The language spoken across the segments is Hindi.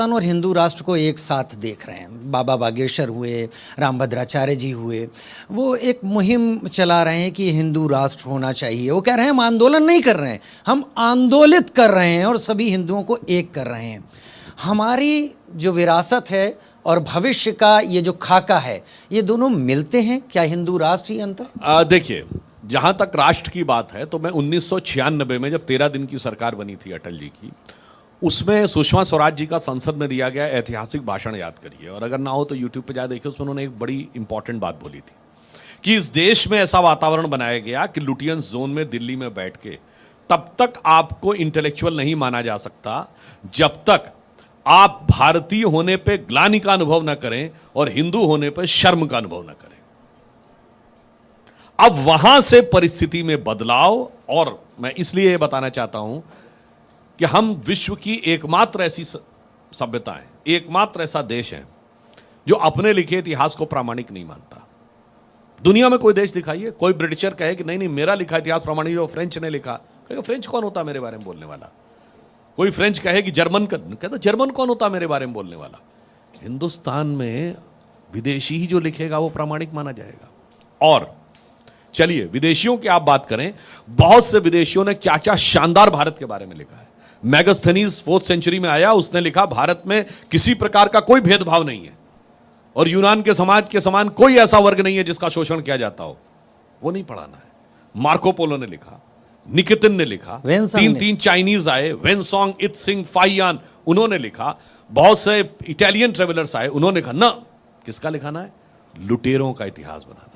और हिंदू राष्ट्र को एक साथ देख रहे हैं। बाबा बागेश्वर हुए, रामभद्राचार्य जी हुए, वो एक मुहिम चला रहे हैं कि हिंदू राष्ट्र होना चाहिए। वो कह रहे हैं हम आंदोलन नहीं कर रहे हैं, हम आंदोलित कर रहे हैं और सभी हिंदुओं को एक कर रहे हैं। हमारी जो विरासत है और भविष्य का ये जो खाका है, ये दोनों मिलते हैं क्या? हिंदू राष्ट्र ही अंतर? देखिए, जहां तक राष्ट्र की बात है तो मैं 1996 में जब 13 दिन की सरकार बनी थी अटल जी की, उसमें सुषमा स्वराज जी का संसद में दिया गया ऐतिहासिक भाषण याद करिए, और अगर ना हो तो यूट्यूब पे जाए देखिए, उसमें उन्होंने एक बड़ी इंपॉर्टेंट बात बोली थी कि इस देश में ऐसा वातावरण बनाया गया कि लुटियंस जोन में दिल्ली में बैठ के तब तक आपको इंटेलेक्चुअल नहीं माना जा सकता जब तक आप भारतीय होने पे ग्लानि का अनुभव ना करें और हिंदू होने पे शर्म का अनुभव ना करें। अब वहां से परिस्थिति में बदलाव, और मैं इसलिए यह बताना चाहता हूं कि हम विश्व की एकमात्र ऐसी सभ्यता है, एकमात्र ऐसा देश है जो अपने लिखे इतिहास को प्रामाणिक नहीं मानता। दुनिया में कोई देश दिखाइए, कोई ब्रिटिशर कहे कि नहीं नहीं मेरा लिखा इतिहास प्रामाणिक, जो फ्रेंच ने लिखा, कहेगा फ्रेंच कौन होता मेरे बारे में बोलने वाला। कोई फ्रेंच कहे कि जर्मन का, कहता जर्मन कौन होता मेरे बारे में बोलने वाला। हिंदुस्तान में विदेशी ही जो लिखेगा वो प्रामाणिक माना जाएगा। और चलिए विदेशियों की आप बात करें, बहुत से विदेशियों ने क्या क्या शानदार भारत के बारे में लिखा है। मैगस्थनीज 4th सेंचुरी में आया, उसने लिखा भारत में किसी प्रकार का कोई भेदभाव नहीं है और यूनान के समाज के समान कोई ऐसा वर्ग नहीं है जिसका शोषण किया जाता हो। वो नहीं पढ़ाना है। मार्को पोलो ने लिखा, निकितिन ने लिखा, तीन चाइनीज आए, वेनसोंग, इत्सिंग, फाइयान, उन्होंने लिखा। बहुत से इटालियन ट्रेवलर्स आए, उन्होंने कहा ना, किसका लिखाना है? लुटेरों का इतिहास बनाना है।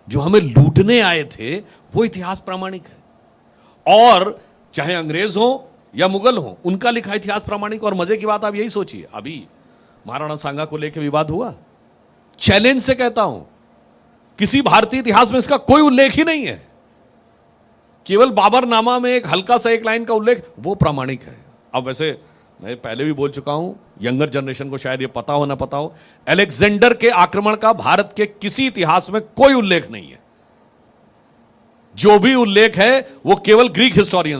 जो हमें लूटने आए थे वो इतिहास प्रामाणिक है। और चाहे अंग्रेज हो या मुगल हो, उनका लिखा इतिहास प्रामाणिक। और मजे की बात आप यही सोचिए, अभी महाराणा सांगा को लेकर विवाद हुआ। चैलेंज से कहता हूं, किसी भारतीय इतिहास में इसका कोई उल्लेख ही नहीं है। केवल बाबरनामा में एक हल्का सा एक लाइन का उल्लेख, वो प्रामाणिक है। अब वैसे मैं पहले भी बोल चुका हूं, यंगर जनरेशन को शायद ये पता हो ना पता हो, अलेक्जेंडर के आक्रमण का भारत के किसी इतिहास में कोई उल्लेख नहीं है। जो भी उल्लेख है वो केवल ग्रीक हिस्टोरियन